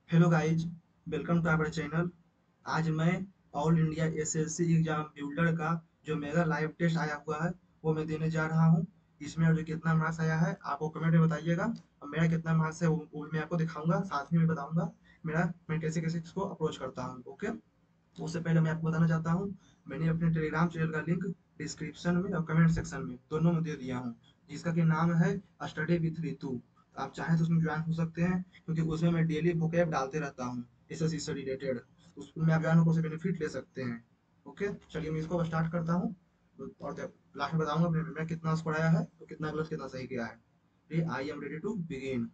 Hello guys, welcome to our channel. आज मैं all India SSC exam builder का जो मेगा लाइव टेस्ट आया हुआ है वो मैं देने जा रहा हूँ। इसमें जो कितना मार्क्स आया है आपको कमेंट में बताइएगा और मेरा कितना मार्क्स है वो भी मैं आपको दिखाऊंगा, साथ में मैं बताऊंगा मैं कैसे कैसे इसको अप्रोच करता हूँ। ओके, तो उससे पहले मैं आपको बताना चाहता हूँ, मैंने अपने टेलीग्राम चैनल का लिंक डिस्क्रिप्शन में और कमेंट सेक्शन में दोनों में दे दिया हूँ, जिसका कि नाम है स्टडी विथ रितु। आप चाहें तो उसमें ज्वाइन हो सकते हैं, क्योंकि उसमें मैं डेली vocab डालते रहता हूँ एसएससी से रिलेटेड। उसमें आप ज्वाइन होकर उससे बेनिफिट ले सकते हैं। ओके, चलिए मैं इसको स्टार्ट करता हूँ और लास्ट में बताऊंगा मैं कितना स्कोर आया है तो कितना प्लस कितना सही गया है। ये I am ready to begin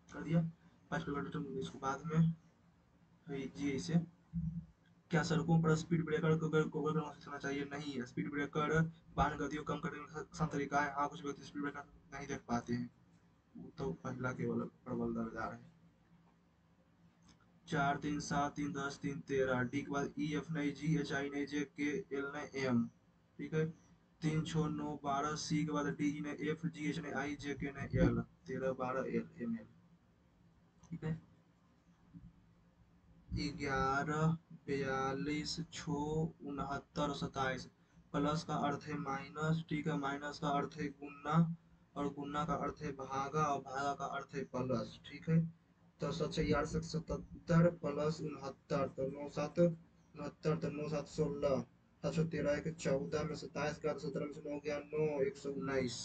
कर दिया। फर्स्ट पेपर इसको बाद में जी इसे क्या सड़कों पर स्पीड ब्रेकर को करना चाहिए? नहीं, स्पीड ब्रेकर वाहन गति को कम करने का आसान तरीका है। हाँ, कुछ व्यक्ति स्पीड ब्रेकर नहीं देख पाते हैं, वो तो पहला केवल प्रबल दरदार है। 4 3 7 3 10 3 13 डी के बाद ई एफ नहीं, जी एच आई नहीं, जे के एल नहीं, एम। ठीक है। 3 6 9 12 सी के बाद डी ने, एफ जी एच ने, आई जे के ने, एल। 13 12 L M L. ठीक है। 11 42 69 27 प्लस का अर्थ है माइनस। ठीक है, माइनस का अर्थ है गुना और गुना का अर्थ है भागा और भागा का अर्थ है प्लस। ठीक है। तो 7 6 8 77 प्लस 69 तो 9 7 69 तो 9 7 16 7 13 1 14 में 27 का 17 में से 9 गया 9 119।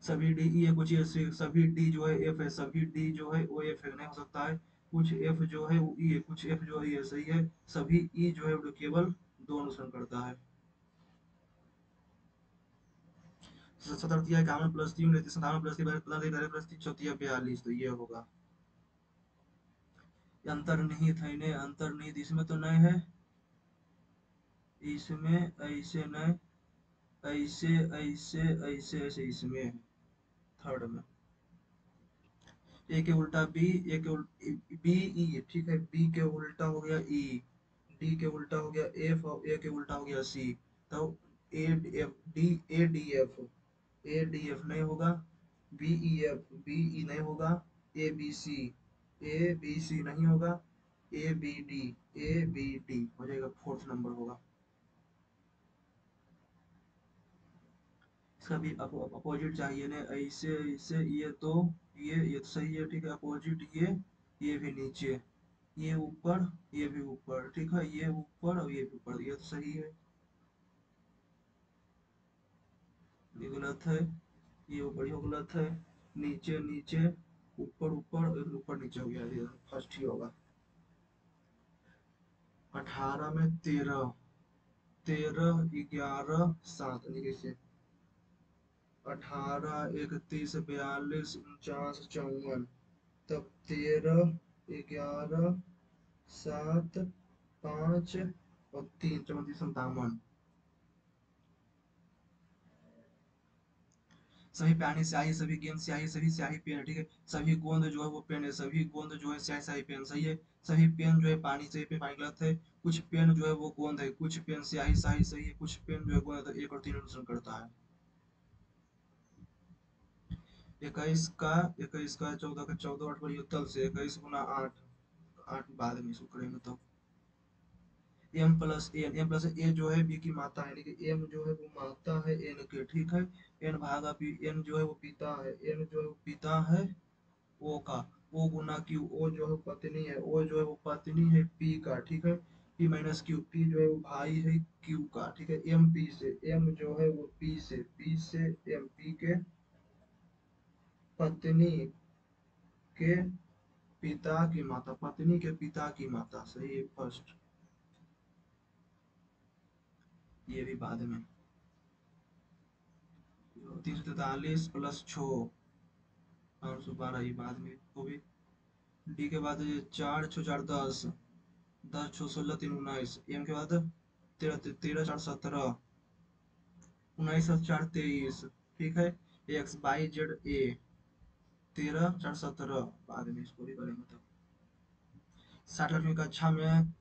सभी डी ई है, कुछ ऐसे सभी डी जो है एफ है, सभी डी जो है वो एफ है नहीं हो सकता है। कुछ एफ जो है वो ई है, कुछ एफ जो है ये सही है। सभी ई जो है वो केवल दो अनुसरण करता है। सतरतिया 51 + 3 57 प्लस 42 तो ये होगा। अंतर्निहित है इन्हें, अंतर्निहित इसमें तो नहीं है। इसमें ऐसे नहीं, ऐसे ऐसे ऐसे ऐसे इसमें है, थर्ड में। ए के उल्टा बी, ए के बी ई। ठीक है, बी के उल्टा हो गया ई, डी के उल्टा हो गया एफ और ए के उल्टा हो गया सी। तो A F D, A D F, A D F नहीं होगा। B E F, B E नहीं होगा। A B C, A B C नहीं होगा। A B D, A B D हो जाएगा, फोर्थ नंबर होगा। इसका भी अपोजिट चाहिए ना, ऐसे ऐसे ये तो सही है। ठीक है, अपोजिट ये भी नीचे, ये ऊपर, ये भी ऊपर। ठीक है, ये ऊपर और ये भी ऊपर, ये तो सही है। ये गलत है, ये ऊपर ये गलत है। नीचे नीचे, ऊपर ऊपर, ऊपर नीचे हो गया, ये फर्स्ट ही होगा। 18 में 13, 13 11 7 नीचे। 18 31 42 49 54, तब 13 11 7 5 और 3 34 57। सभी पानी स्याही, सभी गेंद स्याही, सभी स्याही पेन है। ठीक है, सभी गोंद जो है वो पेन है, सभी गोंद जो है स्याही स्याही पेन सही है। सभी पेन जो है पानी से पे, पानी गलत है। कुछ पेन जो है वो गोंद है, कुछ पेन स्याही स्याही सही है, कुछ पेन जो है गोंद है। तो 1 और 3 अनुसरण करता है। 21 का 14 का 14 8 बड़ी तल से 21 × 8, 8 बाद में इसको करेंगे तो एम प्लस ए जो है बी की माता है, लेकिन एम जो है वो माता है एन के। ठीक है, एन भागा पी, एन जो है वो पिता है, एन जो है वो पिता है ओ का। ओ गुना क्यू, ओ जो है पत्नी है, ओ जो है वो पत्नी है पी का। ठीक है, पी माइनस क्यू, पी जो है वो भाई है क्यू का। ठीक है, एम पी से, एम जो है वो पी से, पी से एम, पी के पत्नी के पिता की माता, पत्नी के पिता की माता सही है फर्स्ट। ये भी बाद में। 343 + 6 512, ये बाद में को भी। डी के बाद 4 6 4 10, 10 6 16 3 19। एम के बाद 13 13 4 17, 19 7 4 23। ठीक है, XYZ A 13 4 17 बाद में इसको भी करेंगे तब। 60 लड़कियों की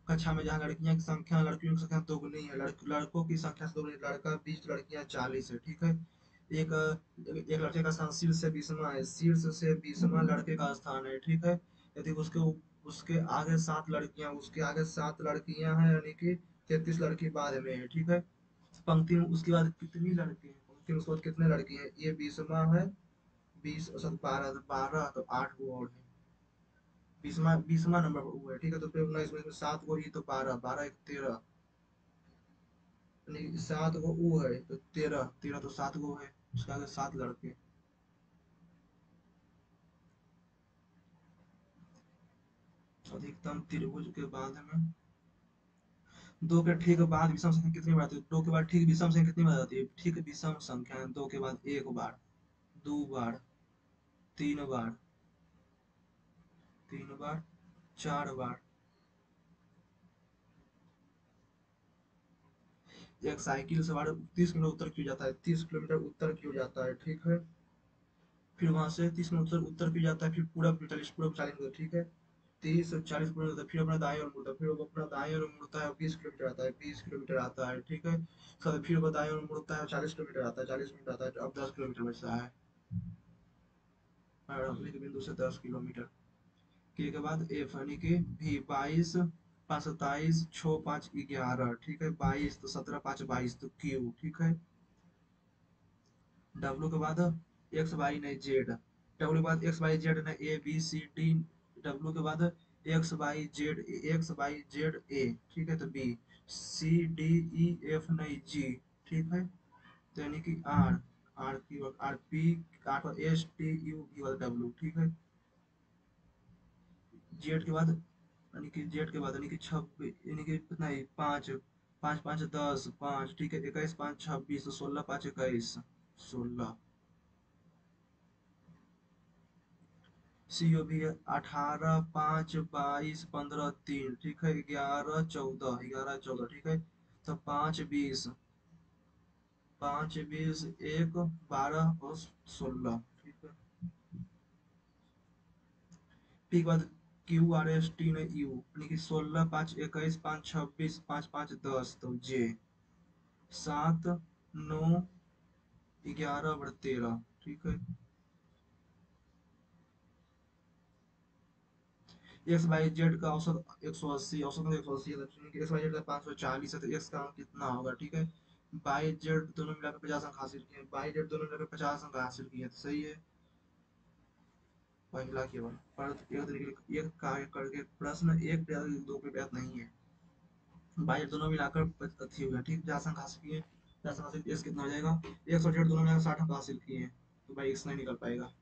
कक्षा में जहाँ लड़कियां की संख्या लड़कियों की संख्या दोगुनी है, लड़कों की संख्या से दोगुनी, लड़का 20 लड़कियां 40 है। ठीक है, एक एक लड़के का स्थान शीर्ष से 20वां है, शीर्ष से 20वां लड़के का स्थान है, ठीक है। यदि उसके उसके आगे 7 लड़कियां, उसके आगे 7 लड़कियां हैं, यानी कि 33 लड़की बाद में है, ठीक है। पंक्ति में उसके बाद कितनी लड़की हैं, पंक्ति में उसके बाद कितने लड़की हैं, ये 20वां है, 20 और 12 तो 8 वो और है, 20वां नंबर पर वो है, ठीक है। तो फिर अपना इसमें 7 को ही तो 12, 12 एक 13, यानी 7 को वो है तो 13, 13 तो 7 को है, उसके आगे 7 लड़के। अधिकतम त्रिभुज के बाद में दो के ठीक बाद विषम संख्या कितनी बार आती है, दो के बाद ठीक विषम संख्या कितनी बार आती है, ठीक विषम संख्या दो के बाद एक बार, दो बार, तीन बार, तीन बार, चार बार। एक साइकिल सवार 30 किलोमीटर उत्तर क्यों जाता है, 30 किलोमीटर उत्तर क्यों जाता है, ठीक है। फिर वहां से 30 किलोमीटर उत्तर क्यों जाता है, फिर पूरा 40 ठीक है। 30 40 किलोमीटर फिर अपना दाएं और मुड़ता है, फिर वो अपना दाएं और मुड़ता है, 20 किलोमीटर आता है, 20 किलोमीटर आता है, ठीक है। फिर वो दाएं और मुड़ता है, 40 किलोमीटर आता है, 40 मिनट आता है, तो अब 10 किलोमीटर बचता है, प्रारंभिक बिंदु से 10 किलोमीटर। के बाद एफ यानी कि भी 22 5 27 6 5 11, ठीक है। 22 तो 17 5 22 तो क्यू, ठीक है। डब्ल्यू के बाद एक्स वाई नहीं जेड, डब्ल्यू के बाद एक्स वाई जेड नहीं A B C D, W के बाद एक्स वाई जेड ए, ठीक है। तो B, C D E F नहीं जी, ठीक है। तो यानी कि आर, आर की आर पी, आर पर एस टी यू वी वाला डब्ल्यू, ठीक है। जेड के बाद यानी कि जेड के बाद यानी कि 26, यानी कि कितना है, 5 5 5 10 5, ठीक है। 21 5 26 16 5 21 16, सी ओ भी 18 5 22 15 3, ठीक है। 11 14 ठीक है। तो 5 20, 5 20 1 12 और 16, ठीक है। पी के बाद क्यू आर एस टी ने यू, यानी कि 16 5 21 5 26 5 5 10, तो जे 7 9 11 और 13, ठीक है। एक्स वाई जेड का औसत 180, औसत 180 है, तो एक्स वाई जेड का 540 है, तो एक्स का मान कितना होगा, ठीक है। बाई जेड दोनों मिलाकर 50 अंक हासिल किए, बाई जेड दोनों मिलाकर 50 अंक हासिल किए, तो सही है। पहला केवल पर एक तरीके एक कार्य करके प्रश्न एक या दो पे बैत नहीं है, बाई जेड दोनों मिलाकर अच्छी हुई है, ठीक। 50 अंक हासिल किए, 50 अंक हासिल, एक्स कितना हो जाएगा, एक्स और जेड दोनों मिलाकर 60 अंक हासिल किए हैं, तो भाई एक्स नहीं निकल पाएगा।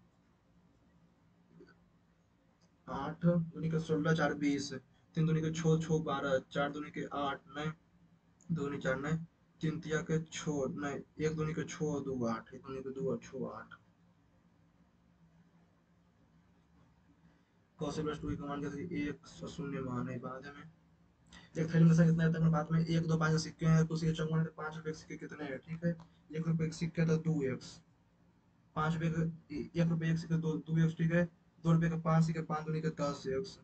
8 दूनी के 16 4 20, 3 दूनी के 6 6 12, 4 दूनी के 8 9, दूनी 4 9, 3 तिया के 6 नहीं, 1 दूनी के 6 2 8, 1 दूनी के 2 और 6 8। कौशल प्लस 2 की कमांड कैसे, एक शून्य मान है बाद में। एक थैली में से कितना है, बाद में 1 2 5 सिक्के हैं, तो उसी के चौक में 5 रुपए के सिक्के कितने हैं, ठीक है। 1 रुपए के सिक्के तो 2x, 5 रुपए के 1 रुपए एक सिक्के 2x, ठीक है। 2 रुपए के 5 सिक्के, 5 दूनी के 10x,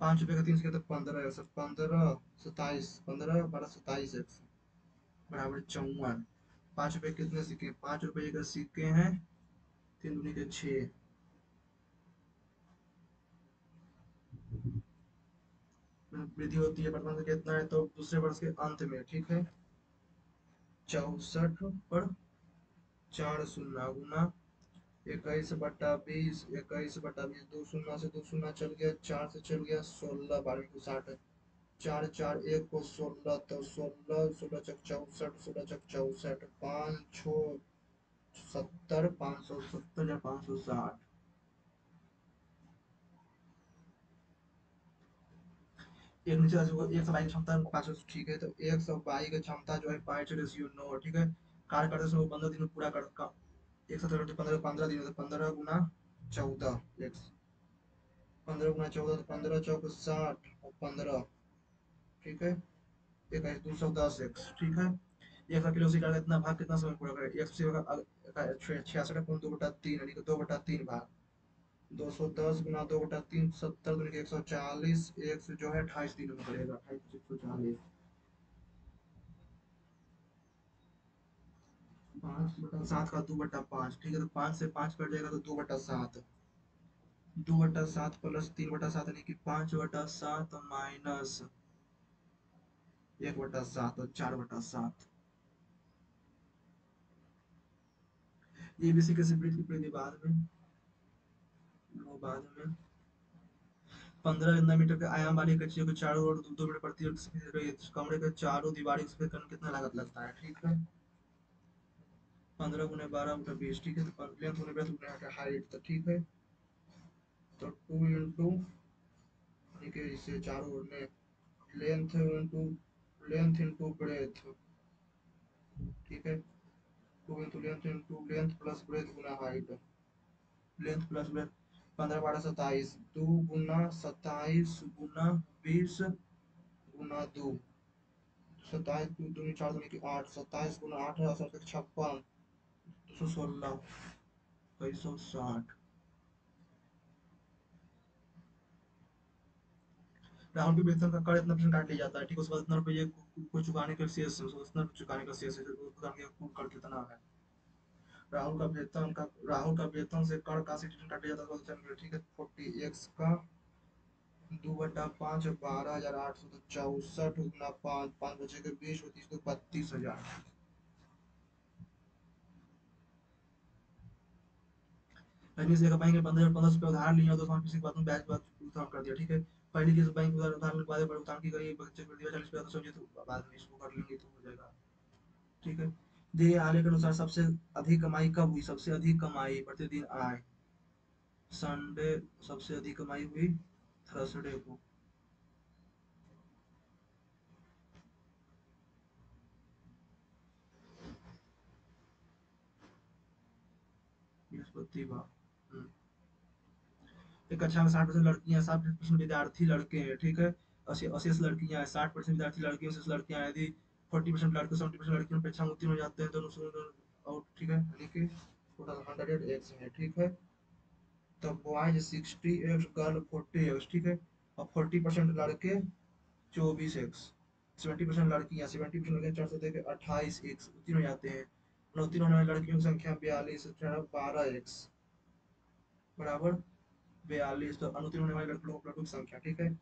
5 रुपए का 3 सिक्के तो 15x, 15 27, 15 12 27x बराबर 54। 5 रुपए के कितने सिक्के, 5 रुपए के सिक्के हैं 3 दूनी के 6, वृद्धि होती है वर्तमान में कितना है, तो दूसरे वर्ष के अंत में, ठीक है। 64 पर 4 शून्य गुना 21/20, 21/20, 2 शून्य से 2 शून्य चल गया, 4 से चल गया 16, 12 को 60, 4 4 1 को 16, तो 16 16 चक 64, 16 चक 64, 5 6 70, 570 या 560। एक नीचे राशि को एक सौ बाई की क्षमता 500, ठीक है। तो एक सौ बाई की क्षमता जो है 5:9, ठीक है। कार्य करते समय वो 15 दिन में पूरा कर, एक सौ 15 15 दिन, 15 गुना 14 एक, 15 गुना 14 तो 15 चौक 60 और 15, ठीक है। एक है 210 एक्स, ठीक है। 1 किलो से का इतना भाग कितना समय पूरा करे, 166.2/3, यानी कि 2/3 भाग, 210 गुना 2/3, 70 दूनी के 140, एक से जो है 28 दिन में करेगा, 28 140। 5/7 का 2/5, ठीक है, तो 5 से 5 कट जाएगा तो 2/7, 2/7 प्लस 3/7 यानी कि 5/7 माइनस 1/7 और 4/7। ये भी इसी के विपरीत विपरीत बाद में, वो बाद में 15 मीटर के आयाम वाली कच्ची को चारों ओर 2 मीटर प्रति वर्ग सफेद रही कमरे के चारों दीवारी को सफेद करने में कितना लागत लगता है, ठीक है। 15 × 12 × 20, ठीक है, तो लेंथ होने पर गुना हाइट, तो ठीक है, तो 2 यानी कि इसे चारों ओर में लेंथ इंटू ब्रेथ, ठीक है, 2 × लेंथ प्लस ब्रेथ गुना हाइट, लेंथ प्लस ब्रेथ, 15 × 12 = 27, 2 × 27 × 20 × 2, 27 2 दूनी 4 दूनी की 8, 27 × 8 है 56, 216, 260। राहुल के वेतन का कर इतना परसेंट काट लिया जाता है, ठीक है, उसके बाद इतना रुपये को चुकाने का शेष है, उतना चुकाने का शेष है, तो दुकान के कुल कर कितना है। राहुल का वेतन से कर का 60% काट लिया जाता है, ठीक है, 40x का 2/5 12,800, तो 64 गुना 5, 5 बचे के 20 30, तो 32,000। रजनी से बैंक में 15,000 उधार लिया, तो किसी के बाद में ब्याज बाद भुगतान कर दिया, ठीक है। पहली किस्त बैंक उधार के बाद भुगतान की गई, बच्चे कर दिया 40,000, तो समझे तो बाद में इसको कर लेंगे तो हो जाएगा, ठीक है। दिए आले के अनुसार सबसे अधिक कमाई कब हुई, सबसे अधिक कमाई प्रतिदिन आय संडे, सबसे अधिक कमाई हुई थर्सडे को, बृहस्पतिवार। एक कक्षा में 60% लड़कियां, 60% विद्यार्थी लड़के हैं, ठीक है, अशेष लड़कियां हैं, 60% विद्यार्थी लड़के, अशेष लड़कियां हैं। यदि 40% लड़के 70% लड़कियों परीक्षा में उत्तीर्ण हो जाते हैं दोनों और, ठीक है, यानी कि टोटल 100x है, ठीक है। तो बॉयज 60x, गर्ल 40x, ठीक है, और 40% लड़के 24x, 70% लड़कियां, 70% लड़के 400 दे के 28x उत्तीर्ण हो जाते हैं। उत्तीर्ण होने वाली लड़कियों की संख्या 42, 12x बराबर 42, तो अनुत्तीर्ण होने वाले लड़कों की संख्या, ठीक है।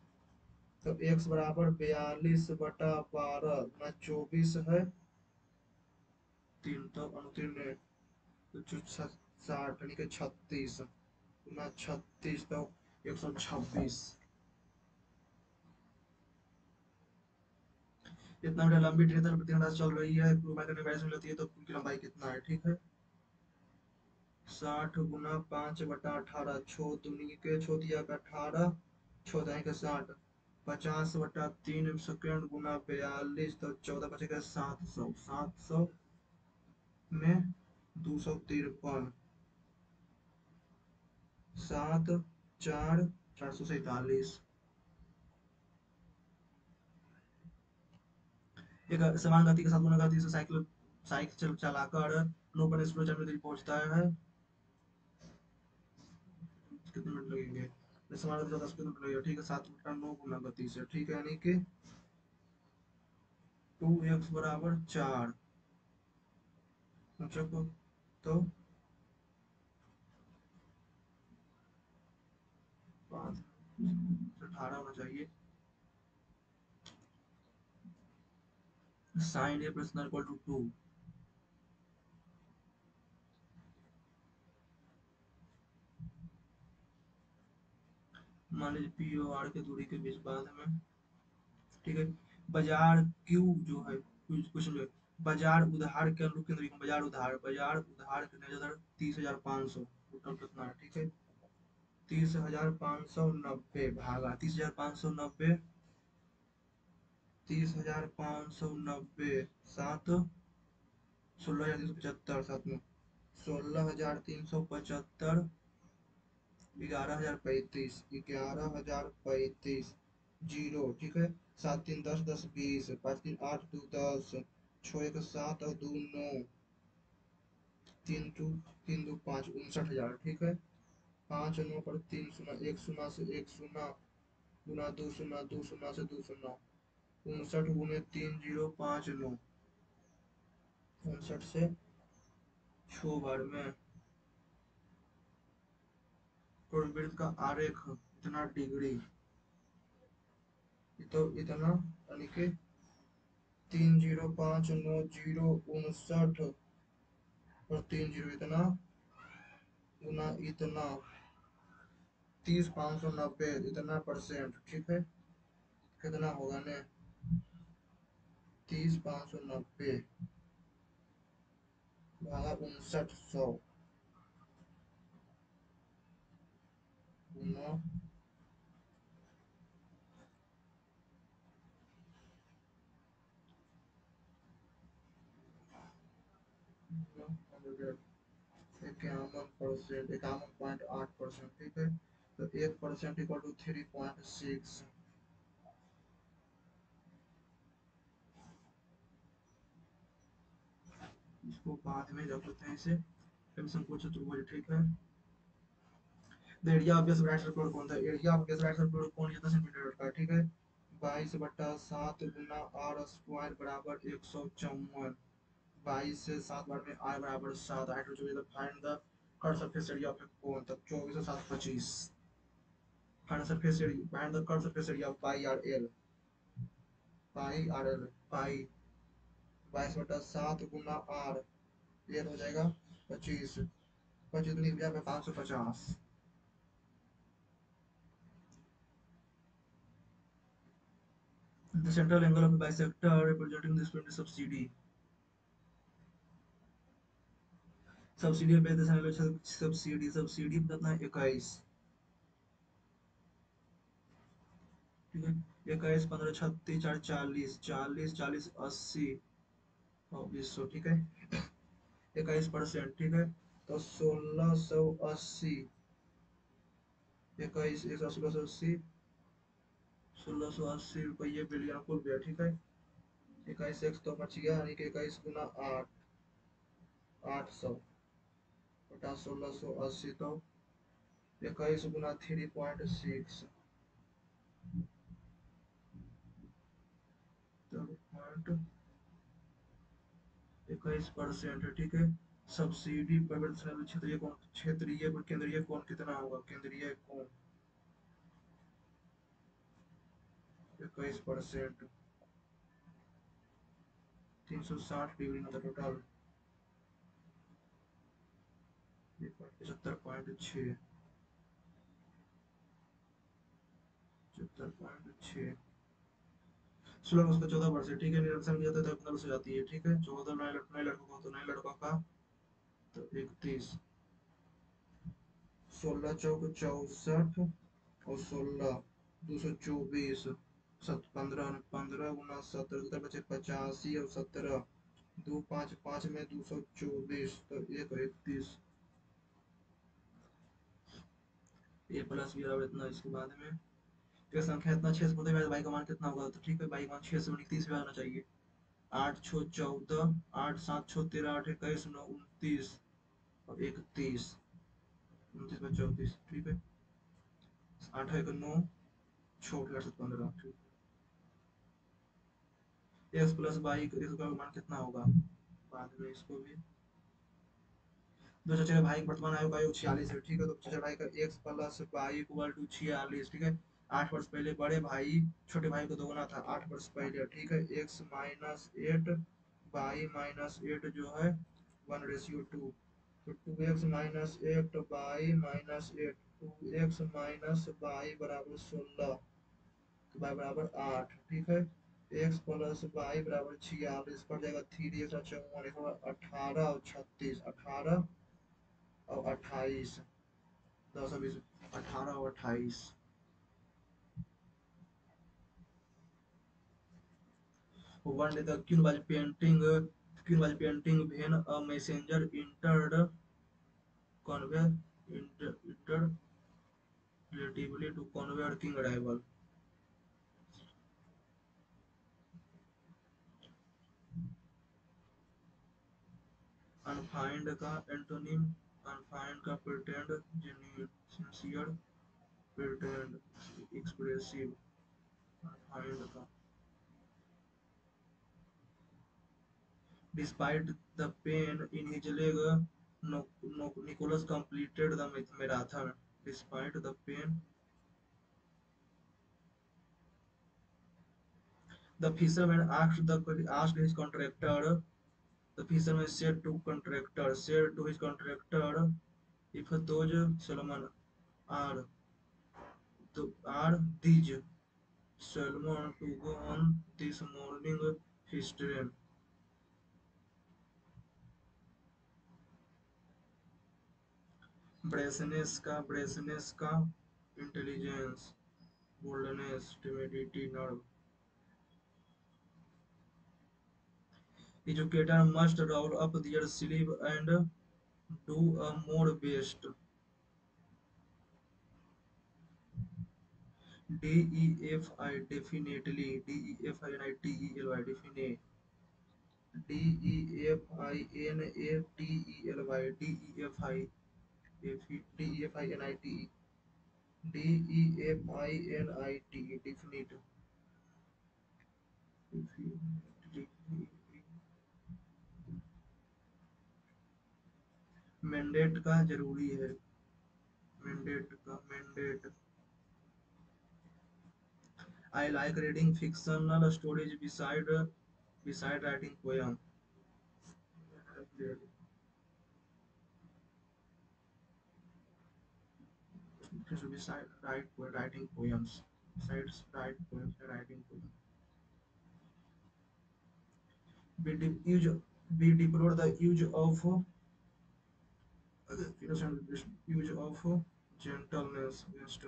तो x बराबर 42/12 गुना 24 है 3, तो अनुतीर्ण है तो 60 यानी कि 36 गुना 36, तो 126। इतना मीटर लंबी ट्रेन प्रति घंटा चल रही है, करने 22 मिनट लगती है, तो पुल की लंबाई कितना है, ठीक है। 60 गुना 5/18, छो दूनी के छो दिया का 18, छो दाएं के 60, 50/3 गुना 42, तो 14 बचेगा 700, 700 में 253, 7 4 447। एक समान गति के साथ गुना गति से साइकिल साइकिल चलाकर 9 पर पहुंचता है, कितने मिनट लगेंगे, समान गति 10 मिनट लगेगा, ठीक है, 7/9 गुना गति से, ठीक है, यानी कि 2x बराबर 4, मतलब तो 18 होना चाहिए, sine A plus equal to 2, मान लीजिए पी और आर के दूरी के बीच बाद में, ठीक है। बाजार क्यू जो है क्वेश्चन जो है, बाजार उधार के अनुरूप केंद्र बाजार उधार के नजर 30,500, टोटल कितना है, ठीक है। 30,590 भागा 30,590, 30,590 सात 16,375, सात में 16,375, 11,035, 11,035 जीरो, ठीक है, 7 3 10 10 20, 5 3 8 2 10, 6 1 7 और 2 9, 3 2 5 59,000, ठीक है। 5 9 पर 3 0, 1 0 से 1 0 गुना 2 0, 2 0 से 2 0, 59 गुने 3 0 5 9, 59 से छो बार में कोणवृत्त का आरेख इतना डिग्री, तो इतना यानी कि 30590 और 30 इतना गुना इतना 30 590 इतना परसेंट, ठीक है। कितना होगा ने 30 590 भागा 5900 गुना 51%, 51.8%, ठीक है। तो 1% इक्वल टू 3.6। इसको बाद में रख लेते हैं इसे, फिर संकोच चतुर्भुज, ठीक है। The area of this right circular cone, the area of this right circular cone ये 10 सेंटीमीटर का है, ठीक है। 22/7 गुना आर स्क्वायर बराबर 154। 22 से 7 बार में आर बराबर 7, आई टू जो find the curve surface area of a cone, तब 24 और 7 25। Find surface area, find the curve surface area of pi R L, pi R L, pi 22/7 गुना आर, ये हो जाएगा 25। 25 दूनी 550। The central angle of a bisector representing this point is subsidy. Subsidy पे subsidy subsidy कितना है 21, ठीक है। 21 15 36 4 40 40 40 80 और 20, ठीक है। 21%, ठीक है। तो 1680, 21 1 1680, 1680 रुपये बिलियन कुल गया, ठीक है। 21 एक्स तो बच गया, यानी कि 21 गुना 8 800 बटा 1680, तो 21 गुना 3.6 पॉइंट 21%, ठीक है। सब्सिडी परिवर्तन क्षेत्रीय कोण, क्षेत्रीय केंद्रीय कोण कितना होगा, केंद्रीय कोण 21%, 360 डिग्री मतलब टोटल 75.6, 75.6। 16 उसका 14%, ठीक है। निरंतर में जाता है 15 हो जाती है, ठीक है। 14 नए लड़कों का, तो नए लड़कों का तो 31, 16 चौक 64 और 16 224, 15 15 गुना 17 बचे 85 और 17 दो 5 5 में 224, तो 1 31। ए प्लस बी बराबर इतना, इसके बाद में ये संख्या इतना 6 से होते हैं, बाई का मान कितना होगा, तो ठीक है। बाई का मान 6 से 29 में आना चाहिए। 8 6 14, 8 7 6 13, 8 21 9 29 और 31, 29 में 34, ठीक है। 8 1 9 6 8 7 15, ठीक है। x प्लस बाई इसका मान कितना होगा, बाद में इसको भी। दो चचेरे भाई के वर्तमान आयु का योग 46 है, ठीक है। तो चचेरे भाई का x plus by equal to 46, ठीक है। 8 वर्ष पहले बड़े भाई छोटे भाई को दोगुना था 8 वर्ष पहले, ठीक है। x माइनस 8 बाई माइनस 8 जो है 1:2, तो 2x minus 8 by minus 8, 2x minus by बराबर 16, तो बाई बराबर 8, ठीक है। x प्लस बाई बराबर 46 पड़ जाएगा, 3x 54, 18 और 36, 18 और 28, 10 20, 18 और 28। One day the queen was painting when a messenger entered convey entered relatively to convey king arrival. Unfind का एंटोनिम, अनफाइंड का pretend, sincere, pretend, expressive, unfind का despite the pain in his leg Nicholas completed the marathon despite the pain. The fisherman asked his contractor. The fisherman said to his contractor, if those salmon are these salmon to go on this morning fish train. ब्रेसनेस का intelligence, boldness, timidity, nerve. Educator must roll up their sleeve and do a more best. DEFI definitely. DEFINITELY definite. DEFINATELY DEFINITE DEFINITE definite. Mandate का जरूरी है, mandate. I like reading fictional stories beside writing poem. Beside writing poems. Besides write poems and writing poems. We, de- use, we deplore the use of gentleness against.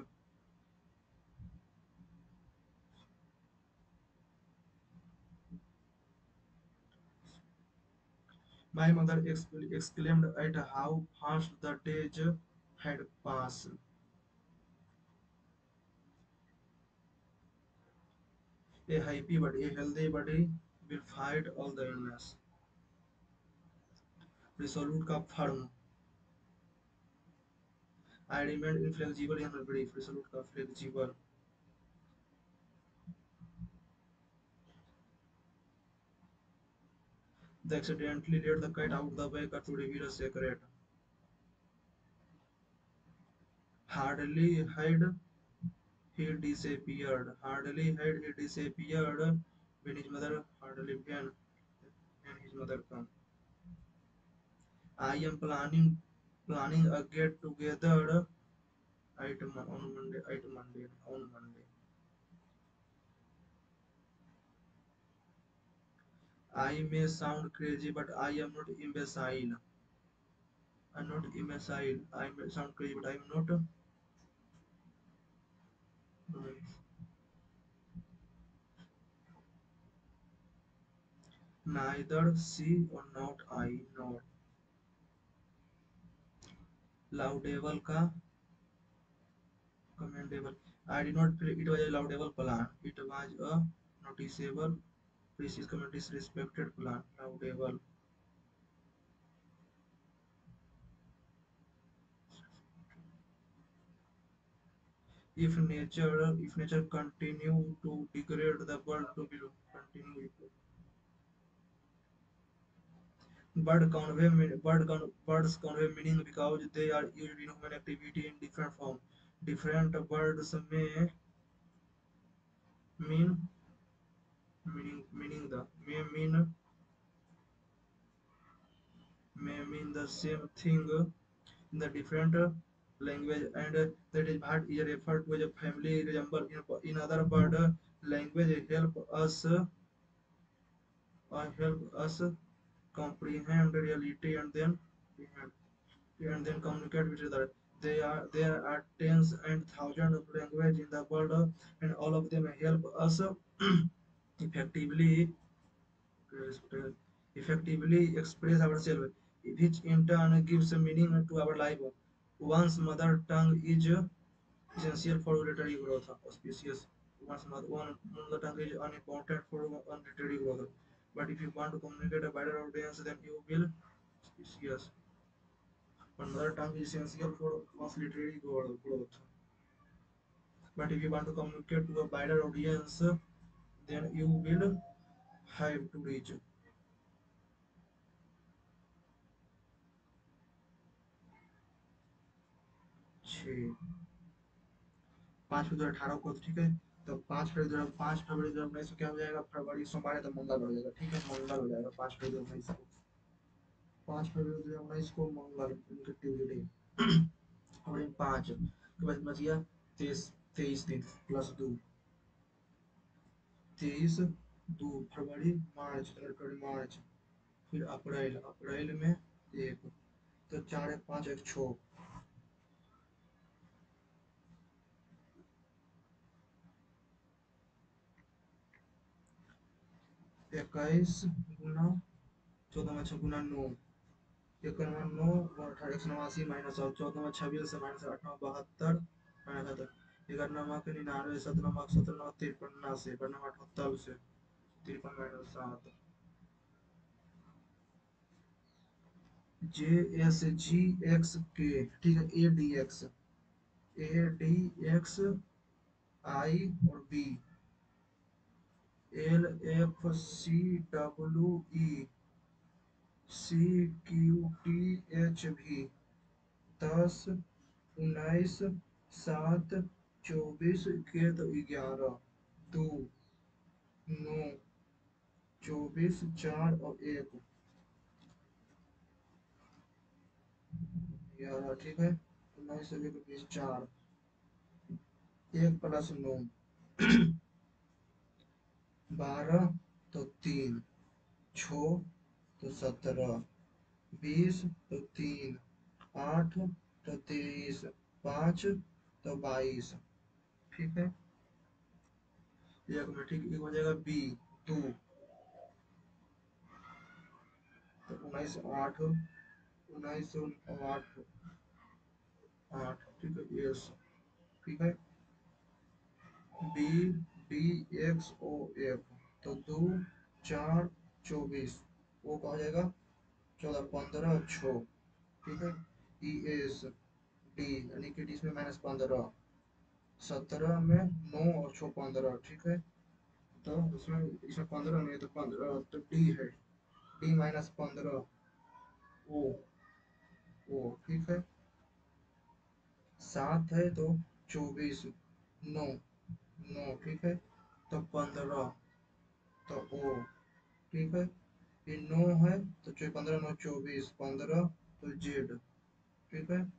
My mother exclaimed at how fast the days had passed. A healthy body will fight all the illness. Resolute का firm. I remained inflexible in my belief. Resolute का flexible. They accidentally let the cat out the bag to reveal a secret. Hardly had he disappeared when his mother hardly when his mother come. I am planning a get together on Monday. I may sound crazy, but I am not imbecile. I'm not imbecile. I may sound crazy, but I am not. Neither she or not I nor. Laudable का commendable. I did not feel it was a laudable plan. It was a noticeable, precious, disrespected plan. Laudable. If nature continue to degrade, the world to will continue. Birds convey meaning because they are used in human activity in different form. Different words mean may mean the same thing in the different language, and that is what is referred to as a family resemble in other word. Language help us comprehend reality and then communicate with each other. There are tens and thousands of languages in the world, and all of them help us effectively express ourselves, which in turn gives meaning to our life. One's mother tongue is essential for literary growth of species. One mother tongue is unimportant for literary growth. But if you want to communicate a wider audience, then you will species. One mother tongue is essential for one's literary growth. But if you want to communicate to a wider audience, then you will have to reach. 6, 5 को 18 को, ठीक है। तो 5 फरवरी 2019 को क्या हो जाएगा, फरवरी सोमवार है तो मंगल हो जाएगा, ठीक है, मंगल हो जाएगा 5 फरवरी 2019 को। 5 फरवरी 2019 को मंगल, ट्यूजडे। और इन 5 के बाद बच गया 23 दिन प्लस 2, 23, 2 फरवरी मार्च, फिर अप्रैल, अप्रैल में 1, तो 4, 1, 5, 1, 6, 21 गुना 14 × 6 × 9, 1 × 9 और 18, 189 माइनस, और 14 × 26 माइनस 8 × 9 72 माइनस 7, 11 × 99, 17 × 17, 53 से 52, 78 से 53 माइनस 7, JSGX के, ठीक है, ADX, आई और बी, LFCWE, CQTH भी, 10, 19, 7, 24 के, तो 11, 2, 9, 24, 4 और 1, 11, ठीक है। 19 से 20, 4, 1 + 9, 12, तो 3, 6, तो 17, 20, तो 3, 8, तो 23, 5, तो 22, ठीक है। एक में, ठीक, एक हो जाएगा बी, 2, तो 19, 8, 19, 8, 8, ठीक है, यस, ठीक है। बी, DXOF, तो 2, 4, 24, वो कहा जाएगा 14, 15, 6, ठीक है। ESD, यानी कि डी में -15, 17 में 9 और 6, 15, ठीक है। तो इसमें 15 नहीं है तो 15, तो डी है, D -15, ओ, ठीक है। 7 है तो 24, 9, 9, ठीक है, तो 15, तो ओ, ठीक है। ये 9 है तो 15, 9, 24, 15, तो जेड, ठीक है।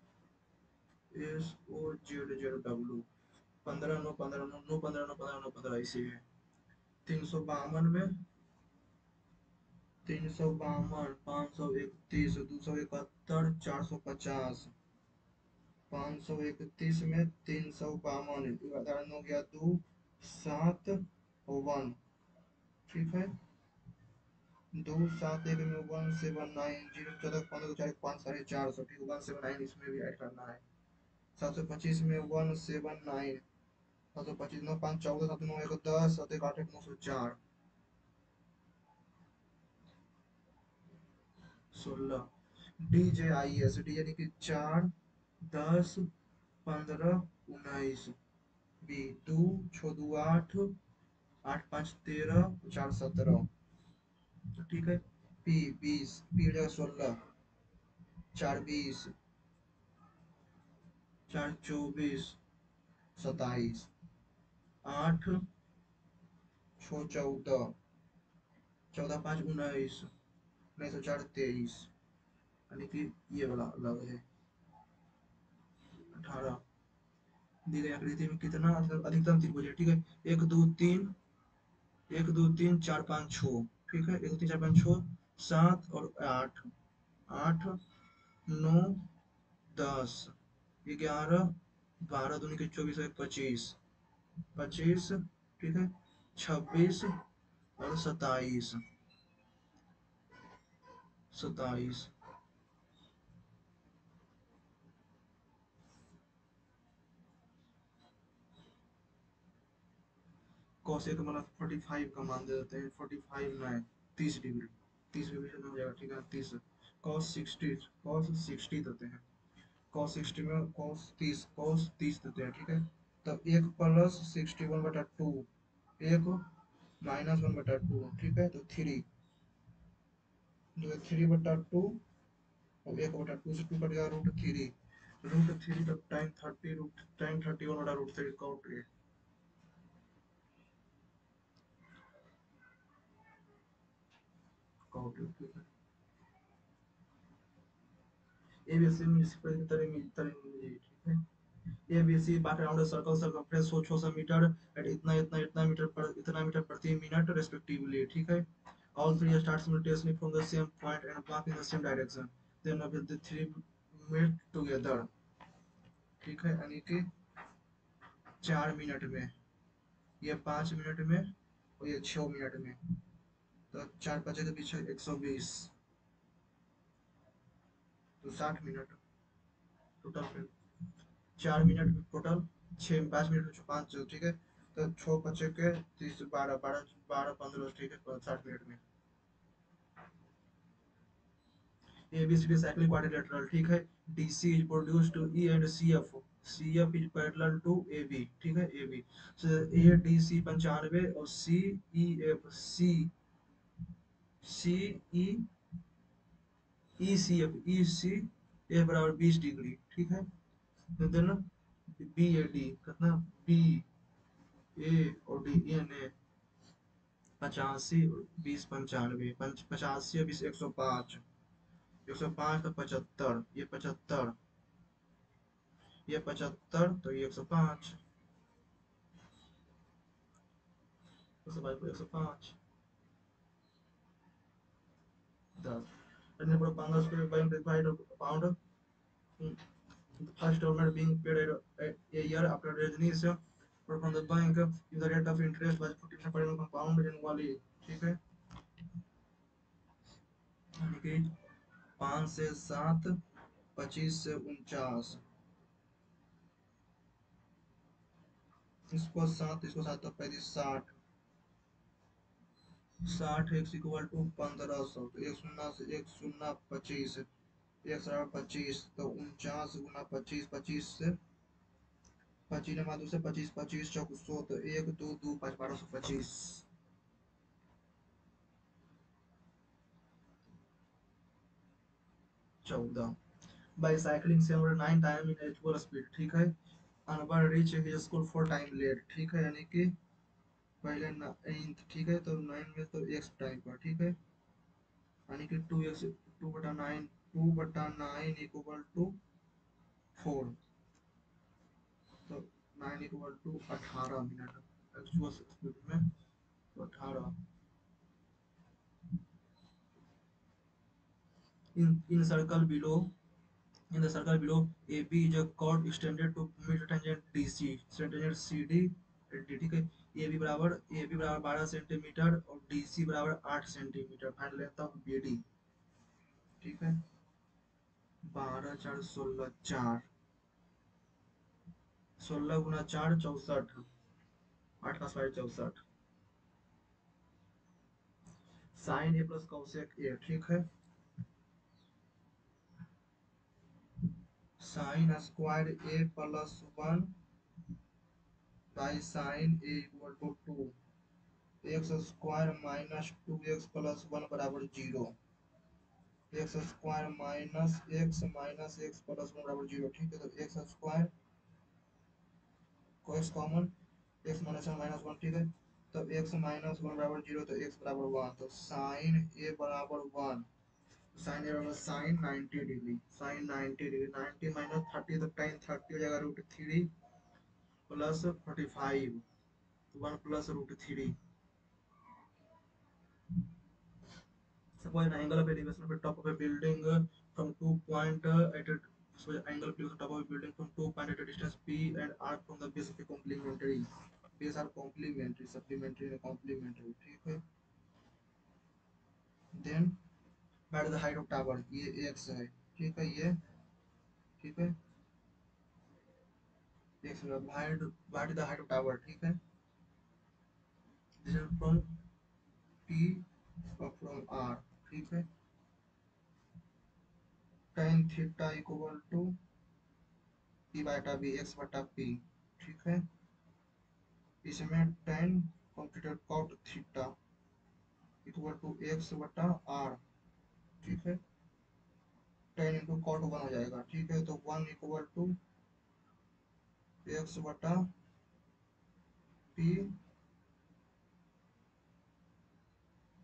SOZZW, 15, 9, 15, 9, 9, 15, 9, 15, 9, 15, इसी है। 352 में, 352, 531, 271, 450, 531 में 352, 11 हो गया 2, 7 और 1, ठीक है। 2, 7, 1 में 179, 0, 14, 15, 4, 5, 450, ठीक, 179 इसमें भी ऐड करना है। 725 में 179, 725, 9, 5, 14, 7, 9, 1, 10, 7, 1, 8, 1, 904, 16, DJIS, डी यानी कि 4, 10, 15, 19, बी, 2, 6, 2, 8, 8, 5, 13, 4, 17, ठीक है। पी, 20, पी हो जाएगा 16, 4, 20, 4, 24, 27, 8, 6, 14, 14, 5, 19, 19, 4, 23, यानी कि ये वाला अलग है। 18 दी गई आकृति में कितना अधिकतम त्रिभुज है, ठीक है। 1, 2, 3, 1, 2, 3, 4, 5, 6, ठीक है। 1, 2, 3, 4, 5, 6, 7 और 8, 8, 9, 10, 11, 12 दूनी के 24 और 25, 25, ठीक है। 26 और 27, 27, cos A का मतलब 45 का मान दे देते हैं, 45 नहीं, 30 डिग्री, 30 डिग्री से हो जाएगा, ठीक है। 30, cos 60 देते हैं, cos 60 में cos 30 देते हैं, ठीक है। तब 1 + 61/2, 1 -1/2, ठीक है। तो 3, 3/2 और 1/2 से 2 कट गया √3, रूट थ्री तब टाइम 30 रूट टाइम 31 बटा root three cot A cot A ठीक है। ABC म्युनिसिपल की तरह ठीक है। ABC बाट अराउंड सर्कल सर्कमफ्रेंस हो 600 मीटर एट इतना इतना इतना मीटर प्रति मिनट रेस्पेक्टिवली ठीक है। All three start simultaneously from the same point and walk in the same direction then with the three meet together ठीक है। यानी कि 4 मिनट में, ये 5 मिनट में और ये 6 मिनट में, तो 4 5 के पीछे 120, तो 60 मिनट टोटल। 4 मिनट में टोटल 6 5 मिनट में 5 ठीक है। तो 6 5 के 30 12 12 12 15 ठीक है 60 मिनट में। ABCD साइक्लिक क्वाड्रिलेटरल ठीक है। DC is produced to E and CF is parallel to AB ठीक है AB। so ADC 95 और EC बराबर 20 डिग्री ठीक है। तो देन BAD कितना BA और DNA 85 20 95 85 और 20 105 105 तो 75 ये 75 ये 75 तो ये 105 105 को 105 10 and for 15 by implied pound first installment being paid a year after resignation or from the bank if the rate of interest was 40% per annum compound annually ठीक है। यानी कि 5 से 7 25 से 49 इसको 7 तो 35 60 60 x इक्वल टू 1500 तो एक शून्य से एक शून्य 25 एक सरल 25 तो 49 गुना 25 25 से 25 नमा 2 से 25 25 चौक 100 तो 1 2 2 5 1225 14 by cycling 7 9 टाइम इन एचुअल स्पीड ठीक है। Anwar reach his school 4 time late ठीक है। यानी कि पहले 9 ठीक है तो 9 में तो x टाइम पर ठीक है। यानी कि 2x 2/9 इक्वल टू 4 तो 9 equal to 18 minute actual speed में तो 18 in circle below in the circle below AB is a chord extended to mid tangent DC tangent CD ठीक है। AB बराबर 12 सेंटीमीटर और DC बराबर 8 centimetre find length of BD ठीक है। 12 4 16 4 16 गुना 4 64 8 का square 64 sine A plus cosec A ठीक है। Sine square A plus 1 by sine A equal to 2 X square minus 2x plus 1 बराबर 0 X square minus X plus 1 बराबर 0 ठीक है। तो एक्स स्क्वायर को X common X minus one minus one ठीक है। तो एक्स माइनस वन बराबर 0 तो एक्स बराबर 1 तो साइन ए बराबर 1 साइन ए बराबर sine 90 degree sine 90 degree 90 minus 30 तो टेन 30 हो जाएगा √3 plus 45 1 plus √3 suppose an angle of elevation of the top of a building from 2 point at a so angle P on top of a building from 2 point at a distance P and R from the base of a complementary base are complementary supplementary and complementary ठीक है। then what is the height of tower ये x है ठीक है ये ठीक है x height what is the height of tower ठीक है। this is from P or from R ठीक है। tan theta equal to P बटा B x बटा P ठीक है। इसमें tan computer cot theta equal to X बटा आर ठीक है। tan sine into cot one हो जाएगा, ठीक है। तो वन इक्वल टू एक्स बटा पी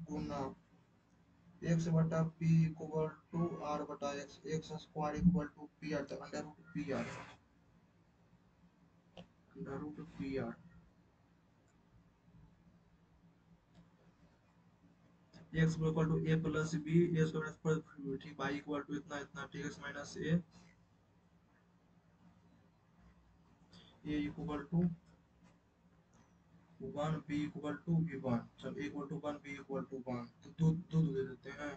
गुना एक्स बटा पी इक्वल टू आर बटा X, X square equal to P R, under root P R, under root P R. X equal to A plus B, A square plus ठीक, Y equal to इतना इतना, ठीक, x minus A equal to one, B equal to B one, चल A equal to one, B equal to one, तो दो दो दे देते हैं।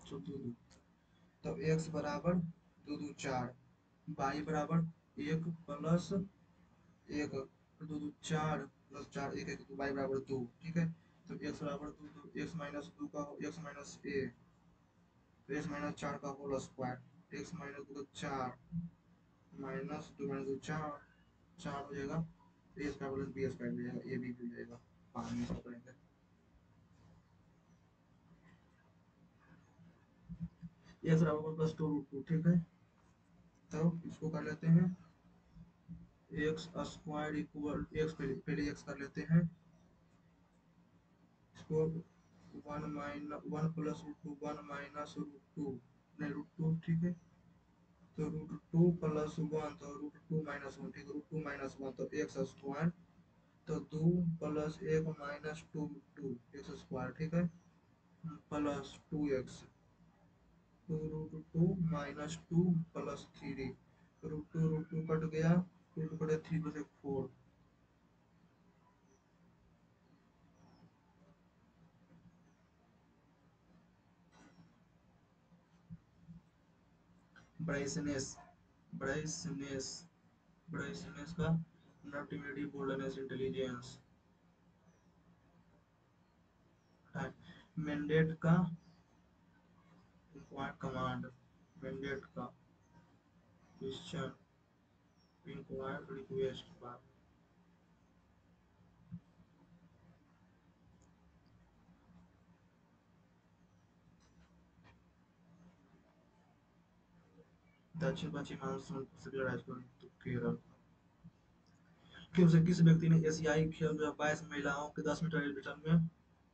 तो दो दो, तो एक्स बराबर दो दो चार, वाई बराबर एक प्लस एक, दो दो चार प्लस चार एक एक, तो वाई बराबर दो, ठीक है। तो एक्स बराबर दो, तो एक्स माइनस दो का एक्स माइनस ए, तो एक्स माइनस चार का होल स्क्वायर, एक्स माइनस दो का चार, माइनस दो चार, चार हो जाएगा, ए स्क्वायर प्लस बी स्क्वायर हो जाएगा, ए बी हो जाएगा, पानी इसको करेंगे। एक्स बराबर प्लस टू रूट टू, ठीक है। तो इसको कर लेते हैं एक्स स्क्वायर इक्वल एक्स, पहले एक्स कर लेते हैं इसको, one minus one plus root two, one minus root two, नहीं रूट टू, ठीक है। तो रूट टू प्लस वन, तो रूट टू माइनस वन, ठीक है, रूट टू माइनस वन, तो एक्स स्क्वायर, तो दो प्लस एक minus two two X square, ठीक है, plus two X, two root two minus two plus three, root two cut गया, टू टू कटे थ्री प्लस एक फोर, ब्राइसनेस, ब्राइसनेस, ब्राइसनेस का नॉटिमिटी, बोल्डनेस, इंटेलिजेंस, मैंडेट का इंक्वायर कमांड, मैंडेट का क्वेश्चन, इंक्वायर रिक्वेस्ट बार, दक्षिण पश्चिम monsoon से राजस्थान तो केरल। कि उसे किस व्यक्ति ने एशियाई खेल 2022 महिलाओं के 10 मीटर रिटर्न में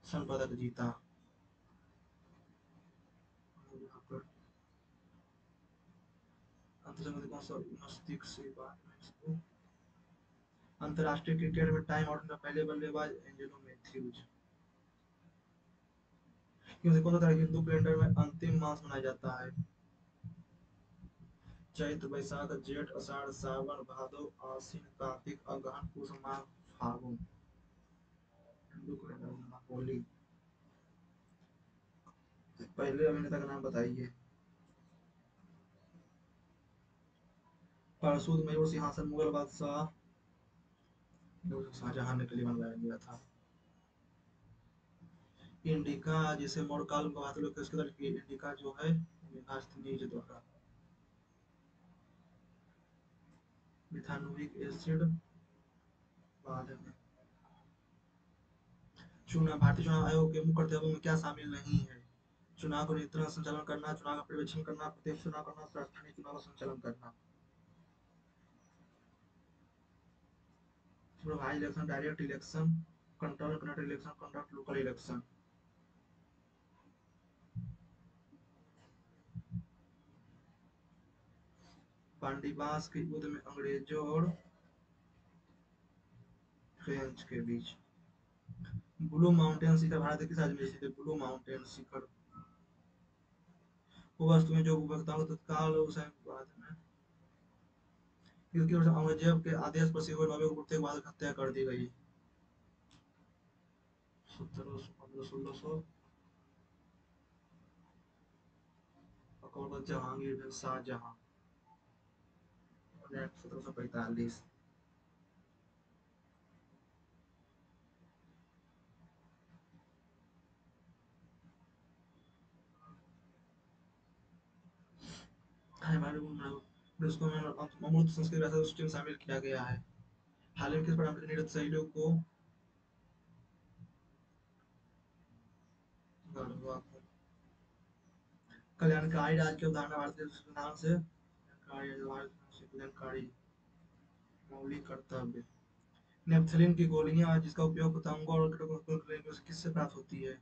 स्वर्ण पदक जीता? अंतर्राष्ट्रीय कौन सा मस्तिष्क से बात में इसको, अंतर्राष्ट्रीय क्रिकेट में टाइम आउट में पहले बल्लेबाज एंजेलो मैथ्यूज। क्योंकि कौन सा तरह हिंदू कैलेंडर में अंतिम मास मनाया जाता है? चैत बैसाख जेठ अषाढ़ सावन भादो आश्विन कार्तिक अगहन पूस माघ फागुन। हिंदू कैलेंडर में होली। पहले अभिनेता का नाम बताइए। परसूद मयूर सिंहासन मुगल बादशाह शाहजहां के लिए बनवाया गया था। इंडिका जिसे मौर्यकाल में भारतीय लोग इसके तरह इंडिका जो है मेगास्थनीज द्वारा। मिथानोइक एसिड बाद में। चुनाव, भारतीय चुनाव आयोग के मुख्य कर्तव्यों में क्या शामिल नहीं है? चुनाव को नियंत्रण संचालन करना, चुनाव का पर्यवेक्षण करना, प्रत्यक्ष चुनाव करना, स्थानीय चुनाव का संचालन करना। Supervise election, direct election, control conduct election, conduct local election. Wandiwash के युद्ध में अंग्रेजों और फ्रेंच के बीच। ब्लू माउंटेन शिखर भारत के किस राज्य में स्थित है? ब्लू माउंटेन शिखर। वो वस्तुएं जो उपभोक्ताओं को तत्काल बाद में, क्योंकि औरंगजेब के आदेश पर सिखों नौवे को टूटने के बाद हत्या कर दी गई। 1700 जहांगीर बिन शाहजहां, 1745। हमारे उसको अमृत संस्कृत भाषा सूची में शामिल किया गया है। हाल ही में किस पारंपरिक नृत्य शैलियों को गढ़वा कल्याणकारी राज्य के उदाहरण भारतीय संविधान से कल्याणकारी मौलिक कर्तव्य। नेपथलीन की गोलियां जिसका उपयोग पतंगों और कीटों को लेने से किससे प्राप्त होती है?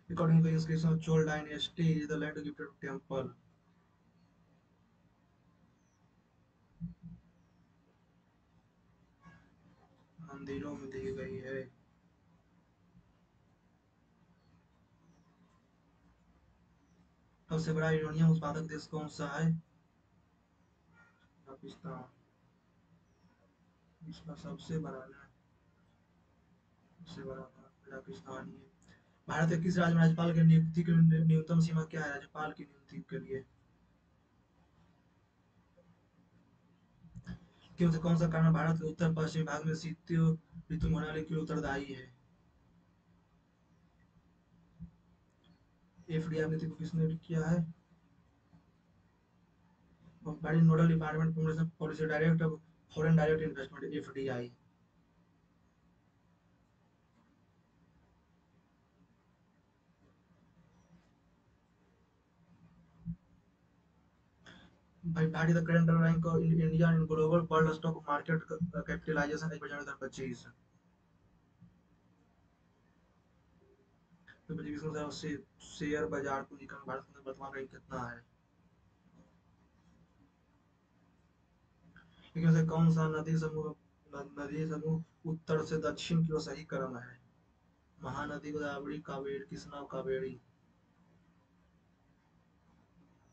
According to the inscription of Chol dynasty, is the land gifted to temple. मंदिरों में दी गई है। सबसे बड़ा यूरेनियम उत्पादक देश कौन सा है? पाकिस्तान। इसका सबसे बड़ा ना, सबसे बड़ा पाकिस्तान ही है। भारत के किस राज्य में राज्यपाल की नियुक्ति की न्यूनतम सीमा क्या है राज्यपाल की नियुक्ति के लिए? क्यों से कौन सा कारण भारत के उत्तर पश्चिमी भाग में शीत ऋतु में होने वाले कीड़े उत्तरदायी है? एफडीआई नीति को किसने किया है? बड़ी nodal department policy director foreign direct investment FDI. भाई भाटी the current rank India in global world stock market capitalization as 2025। तो शेयर बाजार पूंजीकरण भारत में वर्तमान रैंक कितना है? इनमें से कौन सा नदी समूह उत्तर से दक्षिण की ओर सही क्रम है? महानदी गोदावरी कावेरी कृष्णा कावेरी।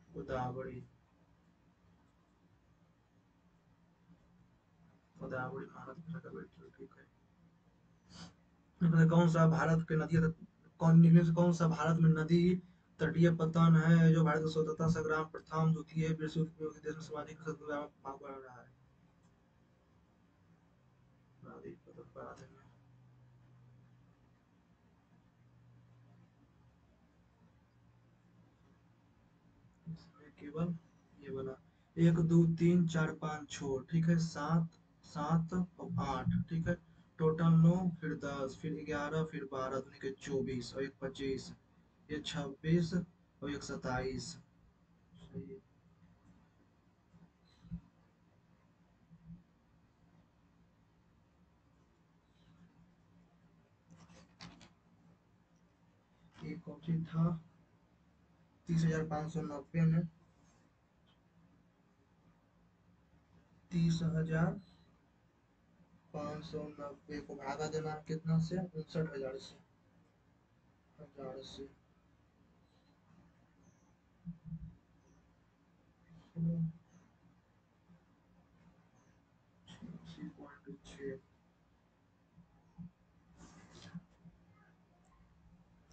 गोदावरी। गोदावरी महानदी कावेरी ठीक है। इनमें से कौन सा भारत के नदी कौन इनमें से कौन सा भारत में नदी तटीय पतन है जो भारत के स्वतंत्रता संग्राम प्रथम द्वितीय विश्व युद्ध में देश में सामाजिक सद्भाव भाग बढ़ रहा है? नदी पतन भारत में। इसमें केवल ये बना 1 2 3 4 5 6 ठीक है। 7 7 और 8 ठीक है। टोटल 9 फिर 10 फिर 11 फिर 12 दूनी के 24 और एक 25 ये 26 और एक 27। सही है। एक कौन था? 30,590 में 30,590 को भागा देना कितना से 59,000 से। हजार से 86.6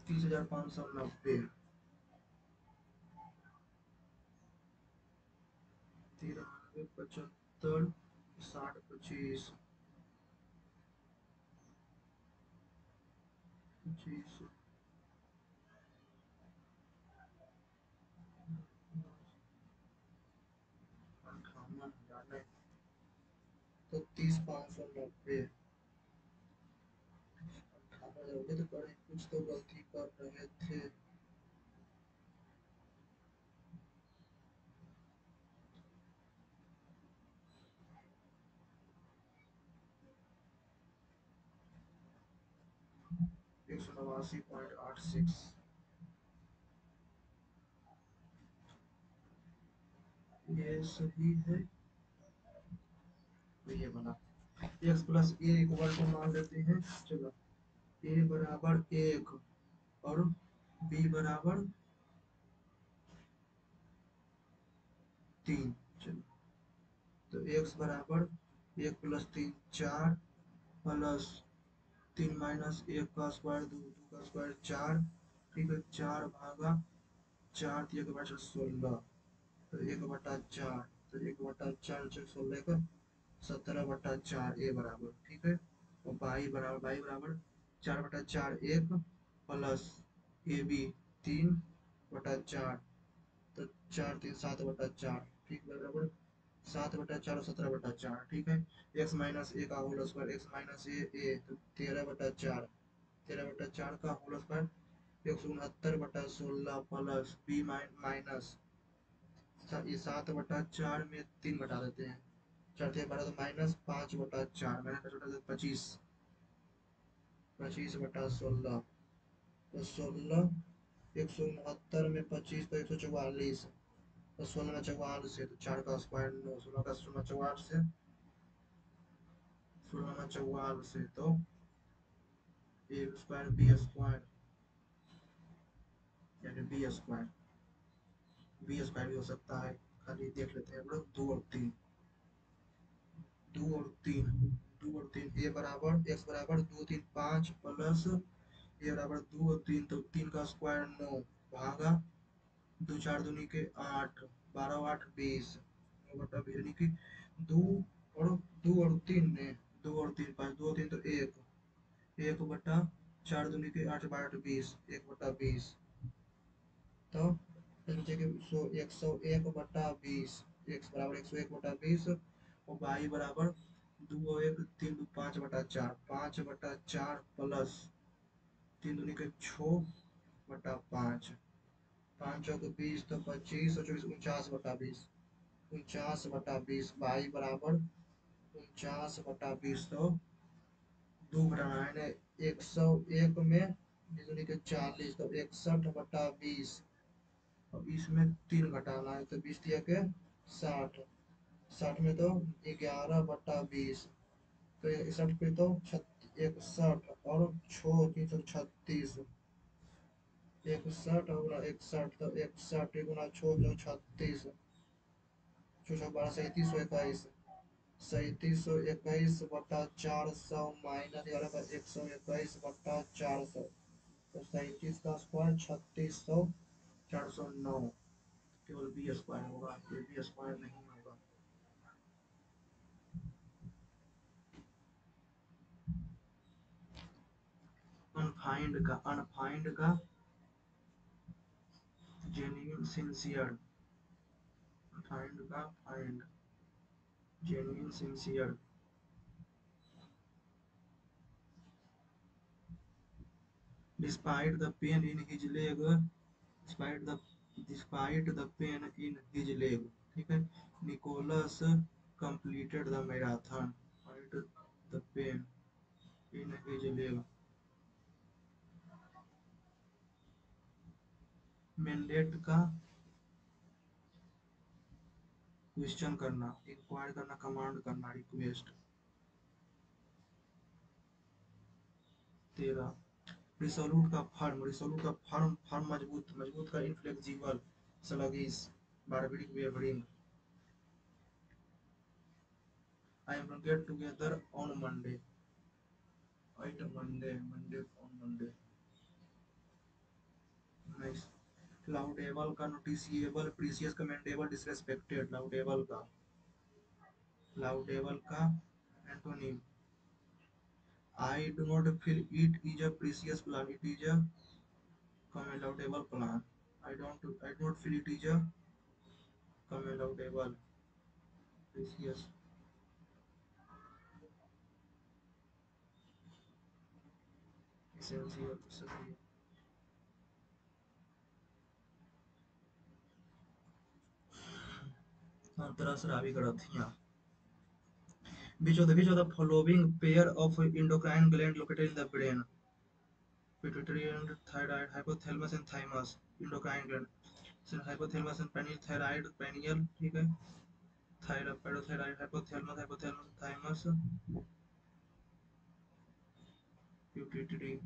30,590 93 75 60 25 25 58,000 नहीं तो 30,590 58,000 तो करें कुछ तो गलती कर रहे थे। 189.86 ये सही है। तो ये बना x plus A equal to मान लेते हैं। चलो ए बराबर 1 और बी बराबर 3। चलो तो x बराबर 1 + 3 4 प्लस 3 - 1 का स्क्वायर 2 का स्क्वायर 4 ठीक है। 4 भागा 4 एक बटा 16 तो 1/4 तो 1/4 16 का 17/4 ए बराबर ठीक है। और बाई बराबर 4/4 1 प्लस ए बी 3/4 तो 4 3 7/4 ठीक बराबर 7/4 17/4, ठीक है। एक्स माइनस ए का whole square, X minus A तो 13/4, 13/4 का whole square 169/16 plus B minus ये 7/4 में 3 घटा देते हैं, 4 × 12 तो -5/4, -5/4 25, 25/16 तो 16, 169 में 25 तो 144, तो 16 में 44 है तो 4 का स्क्वायर 9, 16 का 44 से, 16 में 44 से तो ए स्क्वायर बी स्क्वायर, यानी बी स्क्वायर भी हो सकता है। खाली देख लेते हैं बड़ा, 2 और 3 ए बराबर एक्स बराबर 2 3 5 प्लस ए बराबर 2 और 3 तो 3 का स्क्वायर 9 भागा 2 4 दूनी के 8, 12 8 20, 9/20 यानी कि दो और 2 और 3 ने 2 और 3 5, 2 और 3 तो 1/4 दूनी के 8, 12 8 20, 1/20 तो एक सौ 1/20, एक्स बराबर 101/20 और वाई बराबर 2 और 1 3 5/4, 5/4 प्लस 3 दूनी के 6/5, 5 × 4 = 20 तो 25 और 24 49/20, 49/20 वाई बराबर 49/20 तो 2 घटाना है ना, 101 में 2 × 40 तो 61/20 और इसमें 3 घटाना है तो 20 दिया के 60, 60 में तो 11/20 तो 61 पे तो 61 और 6 336, 61 और 61 तो 61 गुना 6 36, 6 12 3721, 3721/400 माइनस 11 121/400 तो 37 का स्क्वायर 3600 409, केवल बी स्क्वायर होगा, ये बी स्क्वायर नहीं होगा। अनफाइंड का जेन्युइन सिंसियर, फाइंड का feigned genuine sincere, despite the pain in his leg, despite the despite the pain in his leg, ठीक है। Nicholas completed the marathon, despite the pain in his leg. Mandate का question करना, inquire करना, command करना, request. 13 resolute का firm, firm मजबूत, मजबूत का inflexible, sluggish, barbaric wavering. I am going to get together on Monday. Right, Monday on Monday. Nice. Laudable का noticeable, precious, commendable, disrespected. Laudable का antonym. I do not feel it is a precious plan. It is a laudable plan. I do not feel it is a laudable, precious. Essential, necessary. अंतरस्रावी ग्रंथियां। Which of the following pair of endocrine gland located in the brain? Pituitary and thyroid, hypothalamus and thymus, endocrine gland. Hypothalamus and pineal thyroid, pineal, ठीक है। Thyroid, parathyroid, hypothalamus, thymus, pituitary.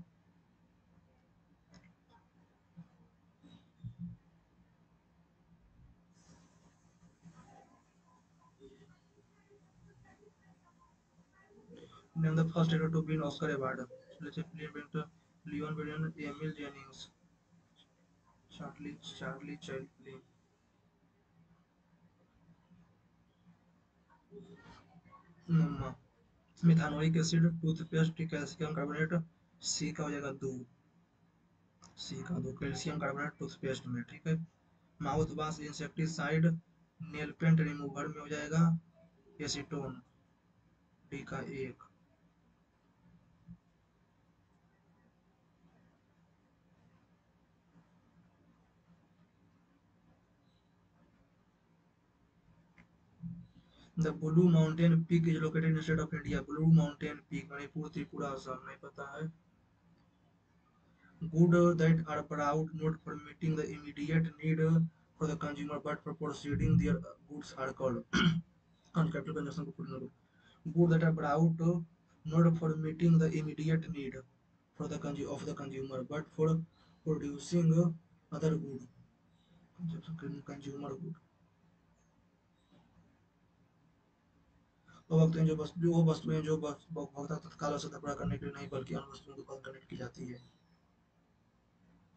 Name the first actor to win Oscar award. Leon Billon, Emil Jennings, Charlie Chaplin. Methanoic acid, toothpaste, calcium carbonate, C का हो जाएगा दूध, सी का दूध, calcium carbonate toothpaste में, ठीक है। Mouth wash insecticide, nail paint remover में हो जाएगा एसीटोन, डी का 1। The blue mountain peak is located in state of India. Blue mountain peak Manipur, Tripura, Assam, नहीं पता है। Good that are proud not for meeting the immediate need for the consumer but for proceeding their goods are called on capital consumption good that are proud not for meeting the immediate need for the of the consumer but for producing other good consumer good। वो वस्तुएं जो भोक्ता तत्काल आवश्यकता पूरा करने के लिए नहीं बल्कि अन्य वस्तुओं के उत्पादन करने की जाती है।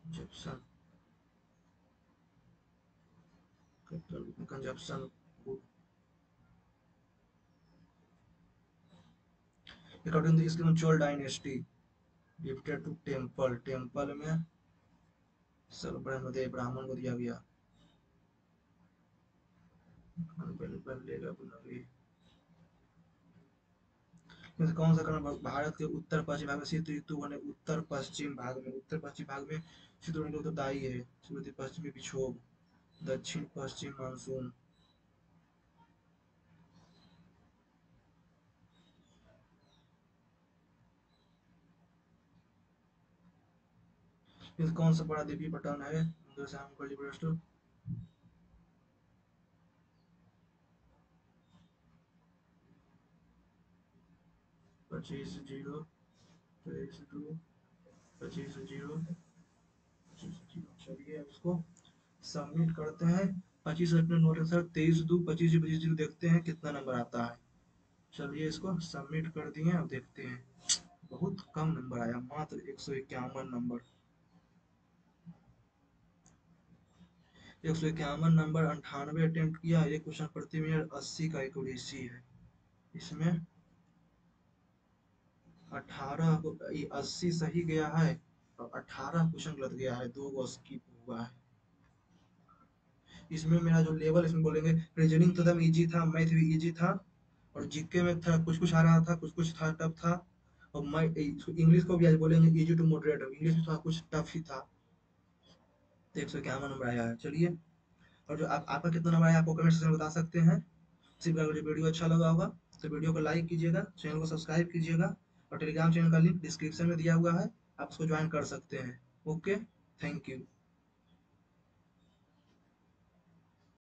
Consumption, consumption good. According to इसकी Chola dynasty gifted to temple, temple में सब ब्राह्मण को दिया गया। कौन सा कारण भारत के उत्तर पश्चिम भाग में शीत ऋतु होने उत्तर पश्चिम भाग में शीत ऋतु उत्तरदायी है। पूर्वी पश्चिमी विक्षोभ, दक्षिण पश्चिम मानसून। कौन सा बड़ा द्वीपीय पट्टन है? 25-0, 23-2, 25-0, 25-0। चलिए उसको सबमिट करते हैं। 25 अपने नोट सर 23-2, 25-25 देखते हैं कितना नंबर आता है। चलिए इसको सबमिट कर दिए, अब देखते हैं। बहुत कम नंबर आया, मात्र 151 नंबर। 151 नंबर, 98 अटेम्प्ट किया। एक क्वेश्चन प्रति मिनट 80 का एक्यूरेसी है। इसमें 80 सही गया है और 18 क्वेश्चन गलत गया है, 2 को स्किप हुआ है। इसमें मेरा जो लेवल इसमें बोलेंगे, रीजनिंग तो एकदम इजी था, मैथ भी इजी था और जीके में था कुछ कुछ आ रहा था, कुछ कुछ था टफ था। और मैं इंग्लिश को भी आज बोलेंगे इजी टू मॉडरेट, इंग्लिश में थोड़ा कुछ टफ ही था। तो 151 नंबर आया है। चलिए, और जो आपका कितना नंबर आया आपको कमेंट सेक्शन में बता सकते हैं। सिर्फ अगर वीडियो अच्छा लगा होगा तो वीडियो को लाइक कीजिएगा, चैनल को सब्सक्राइब कीजिएगा और टेलीग्राम चैनल का लिंक डिस्क्रिप्शन में दिया हुआ है, आप उसको ज्वाइन कर सकते हैं। Okay, thank you.